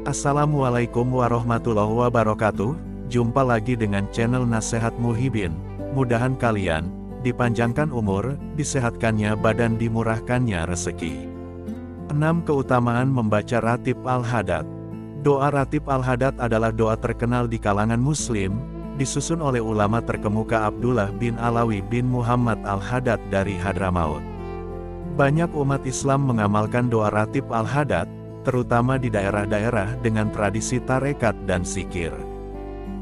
Assalamualaikum warahmatullahi wabarakatuh. Jumpa lagi dengan channel Nasihat Muhibin. Mudahan kalian dipanjangkan umur, disehatkannya badan, dimurahkannya rezeki. 6 keutamaan membaca Ratib Al-Hadad. Doa Ratib Al-Hadad adalah doa terkenal di kalangan muslim, disusun oleh ulama terkemuka Abdullah bin Alawi bin Muhammad Al-Hadad dari Hadramaut. Banyak umat Islam mengamalkan doa Ratib Al-Hadad, terutama di daerah-daerah dengan tradisi tarekat dan zikir.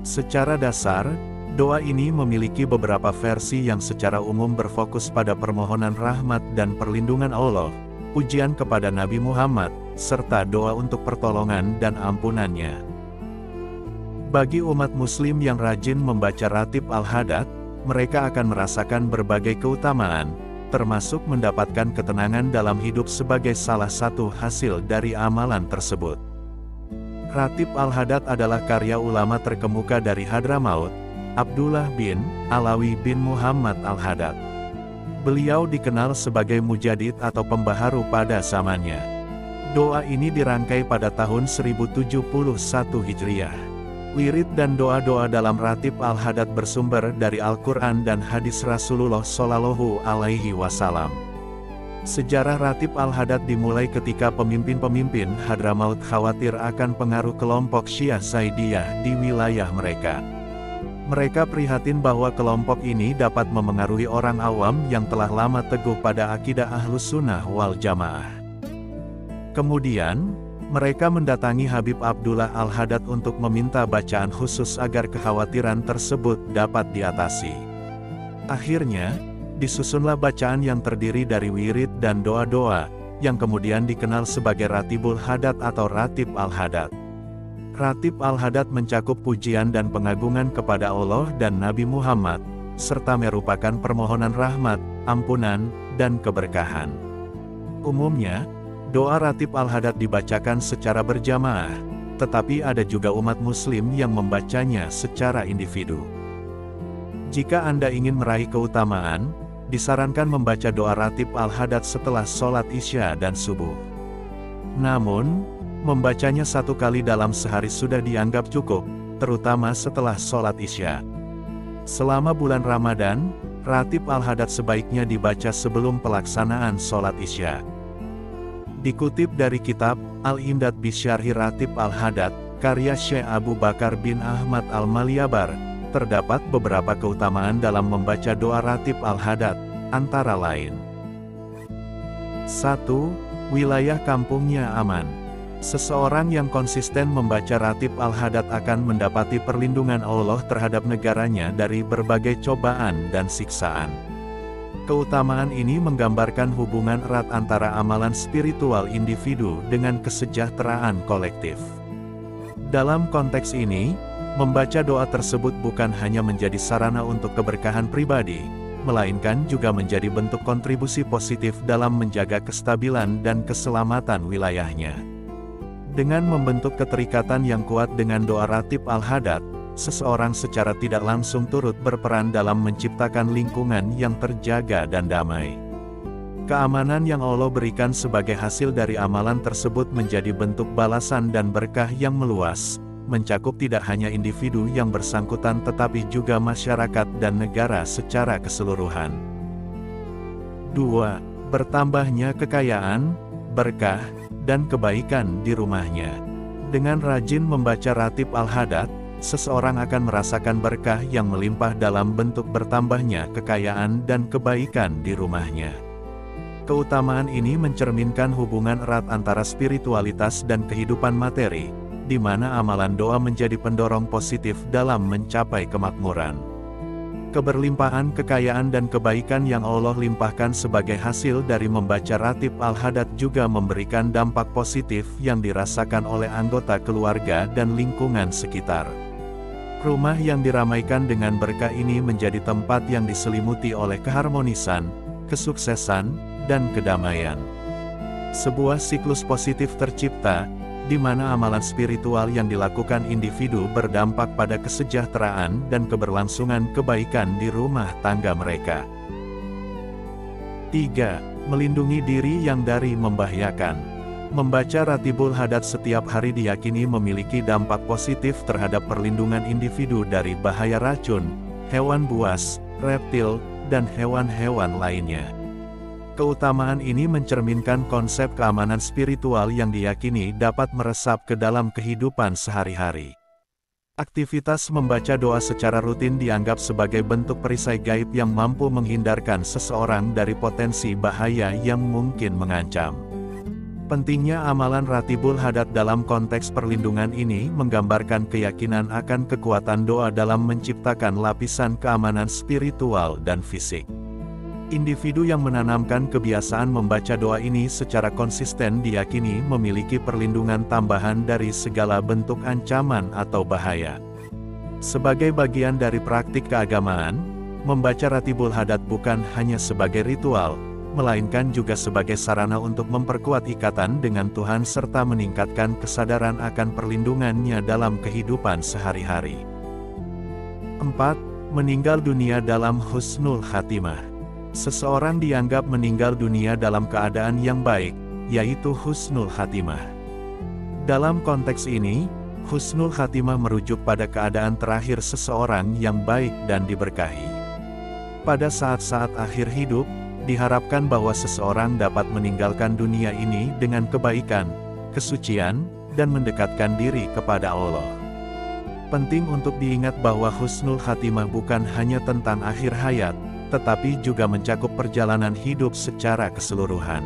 Secara dasar, doa ini memiliki beberapa versi yang secara umum berfokus pada permohonan rahmat dan perlindungan Allah, pujian kepada Nabi Muhammad, serta doa untuk pertolongan dan ampunannya. Bagi umat muslim yang rajin membaca Ratib Al-Hadad, mereka akan merasakan berbagai keutamaan, termasuk mendapatkan ketenangan dalam hidup sebagai salah satu hasil dari amalan tersebut. Ratib Al-Hadad adalah karya ulama terkemuka dari Hadramaut, Abdullah bin Alawi bin Muhammad Al-Hadad. Beliau dikenal sebagai mujadid atau pembaharu pada zamannya. Doa ini dirangkai pada tahun 1071 Hijriah. Wirid dan doa-doa dalam Ratib Al-Hadad bersumber dari Al-Quran dan hadis Rasulullah Shallallahu Alaihi Wasallam. Sejarah Ratib Al-Hadad dimulai ketika pemimpin-pemimpin Hadramaut khawatir akan pengaruh kelompok Syiah Zaidiyah di wilayah mereka. Mereka prihatin bahwa kelompok ini dapat memengaruhi orang awam yang telah lama teguh pada akidah Ahlus Sunnah wal Jamaah. Kemudian, mereka mendatangi Habib Abdullah Al-Hadad untuk meminta bacaan khusus agar kekhawatiran tersebut dapat diatasi. Akhirnya, disusunlah bacaan yang terdiri dari wirid dan doa-doa, yang kemudian dikenal sebagai Ratibul Hadad atau Ratib Al-Hadad. Ratib Al-Hadad mencakup pujian dan pengagungan kepada Allah dan Nabi Muhammad, serta merupakan permohonan rahmat, ampunan, dan keberkahan. Umumnya, doa Ratib Al-Hadad dibacakan secara berjamaah, tetapi ada juga umat muslim yang membacanya secara individu. Jika Anda ingin meraih keutamaan, disarankan membaca doa Ratib Al-Hadad setelah sholat Isya dan subuh. Namun, membacanya satu kali dalam sehari sudah dianggap cukup, terutama setelah sholat Isya. Selama bulan Ramadan, Ratib Al-Hadad sebaiknya dibaca sebelum pelaksanaan sholat Isya. Dikutip dari kitab Al-Imdad Bisyarhi Ratib Al-Hadad, karya Syekh Abu Bakar bin Ahmad Al-Malyabar, terdapat beberapa keutamaan dalam membaca doa Ratib Al-Hadad, antara lain. 1. Wilayah kampungnya aman. Seseorang yang konsisten membaca Ratib Al-Hadad akan mendapati perlindungan Allah terhadap negaranya dari berbagai cobaan dan siksaan. Keutamaan ini menggambarkan hubungan erat antara amalan spiritual individu dengan kesejahteraan kolektif. Dalam konteks ini, membaca doa tersebut bukan hanya menjadi sarana untuk keberkahan pribadi, melainkan juga menjadi bentuk kontribusi positif dalam menjaga kestabilan dan keselamatan wilayahnya. Dengan membentuk keterikatan yang kuat dengan doa Ratib Al-Hadad, seseorang secara tidak langsung turut berperan dalam menciptakan lingkungan yang terjaga dan damai. Keamanan yang Allah berikan sebagai hasil dari amalan tersebut menjadi bentuk balasan dan berkah yang meluas, mencakup tidak hanya individu yang bersangkutan tetapi juga masyarakat dan negara secara keseluruhan. 2. Bertambahnya kekayaan, berkah, dan kebaikan di rumahnya. Dengan rajin membaca Ratib Al-Hadad, seseorang akan merasakan berkah yang melimpah dalam bentuk bertambahnya kekayaan dan kebaikan di rumahnya. Keutamaan ini mencerminkan hubungan erat antara spiritualitas dan kehidupan materi, di mana amalan doa menjadi pendorong positif dalam mencapai kemakmuran. Keberlimpahan kekayaan dan kebaikan yang Allah limpahkan sebagai hasil dari membaca Ratib Al-Hadad juga memberikan dampak positif yang dirasakan oleh anggota keluarga dan lingkungan sekitar. Rumah yang diramaikan dengan berkah ini menjadi tempat yang diselimuti oleh keharmonisan, kesuksesan, dan kedamaian. Sebuah siklus positif tercipta, di mana amalan spiritual yang dilakukan individu berdampak pada kesejahteraan dan keberlangsungan kebaikan di rumah tangga mereka. 3. Melindungi diri yang dari membahayakan. Membaca Ratibul Hadad setiap hari diyakini memiliki dampak positif terhadap perlindungan individu dari bahaya racun, hewan buas, reptil, dan hewan-hewan lainnya. Keutamaan ini mencerminkan konsep keamanan spiritual yang diyakini dapat meresap ke dalam kehidupan sehari-hari. Aktivitas membaca doa secara rutin dianggap sebagai bentuk perisai gaib yang mampu menghindarkan seseorang dari potensi bahaya yang mungkin mengancam. Pentingnya amalan Ratibul Hadad dalam konteks perlindungan ini menggambarkan keyakinan akan kekuatan doa dalam menciptakan lapisan keamanan spiritual dan fisik. Individu yang menanamkan kebiasaan membaca doa ini secara konsisten diyakini memiliki perlindungan tambahan dari segala bentuk ancaman atau bahaya. Sebagai bagian dari praktik keagamaan, membaca Ratibul Hadad bukan hanya sebagai ritual, melainkan juga sebagai sarana untuk memperkuat ikatan dengan Tuhan serta meningkatkan kesadaran akan perlindungannya dalam kehidupan sehari-hari. 4. Meninggal dunia dalam husnul khatimah. Seseorang dianggap meninggal dunia dalam keadaan yang baik, yaitu husnul khatimah. Dalam konteks ini, husnul khatimah merujuk pada keadaan terakhir seseorang yang baik dan diberkahi. Pada saat-saat akhir hidup, diharapkan bahwa seseorang dapat meninggalkan dunia ini dengan kebaikan, kesucian, dan mendekatkan diri kepada Allah. Penting untuk diingat bahwa husnul khatimah bukan hanya tentang akhir hayat, tetapi juga mencakup perjalanan hidup secara keseluruhan.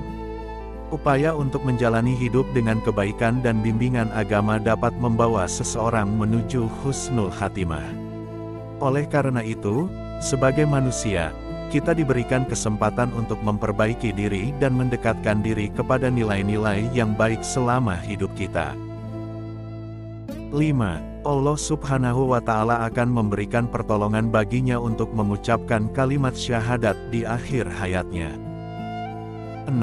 Upaya untuk menjalani hidup dengan kebaikan dan bimbingan agama dapat membawa seseorang menuju husnul khatimah. Oleh karena itu, sebagai manusia, kita diberikan kesempatan untuk memperbaiki diri dan mendekatkan diri kepada nilai-nilai yang baik selama hidup kita. 5. Allah Subhanahu wa Ta'ala akan memberikan pertolongan baginya untuk mengucapkan kalimat syahadat di akhir hayatnya. 6.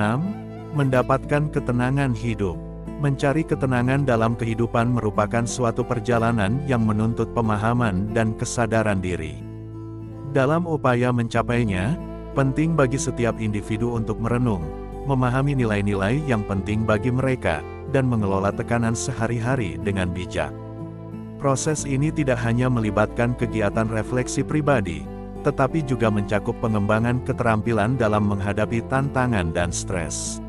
Mendapatkan ketenangan hidup. Mencari ketenangan dalam kehidupan merupakan suatu perjalanan yang menuntut pemahaman dan kesadaran diri. Dalam upaya mencapainya, penting bagi setiap individu untuk merenung, memahami nilai-nilai yang penting bagi mereka, dan mengelola tekanan sehari-hari dengan bijak. Proses ini tidak hanya melibatkan kegiatan refleksi pribadi, tetapi juga mencakup pengembangan keterampilan dalam menghadapi tantangan dan stres.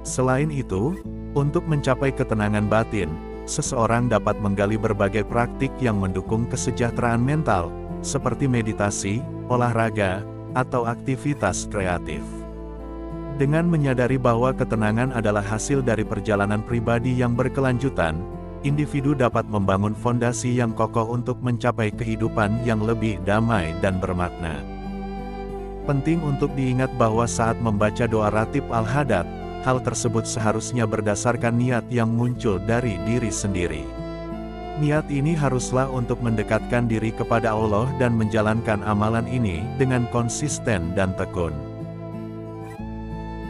Selain itu, untuk mencapai ketenangan batin, seseorang dapat menggali berbagai praktik yang mendukung kesejahteraan mental, seperti meditasi, olahraga, atau aktivitas kreatif. Dengan menyadari bahwa ketenangan adalah hasil dari perjalanan pribadi yang berkelanjutan, individu dapat membangun fondasi yang kokoh untuk mencapai kehidupan yang lebih damai dan bermakna. Penting untuk diingat bahwa saat membaca doa Ratib Al-Hadad, hal tersebut seharusnya berdasarkan niat yang muncul dari diri sendiri. Niat ini haruslah untuk mendekatkan diri kepada Allah dan menjalankan amalan ini dengan konsisten dan tekun.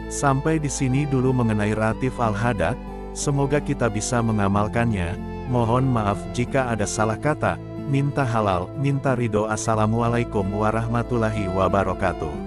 Sampai di sini dulu mengenai Ratib Al-Hadad, semoga kita bisa mengamalkannya. Mohon maaf jika ada salah kata, minta halal, minta ridho. Assalamualaikum warahmatullahi wabarakatuh.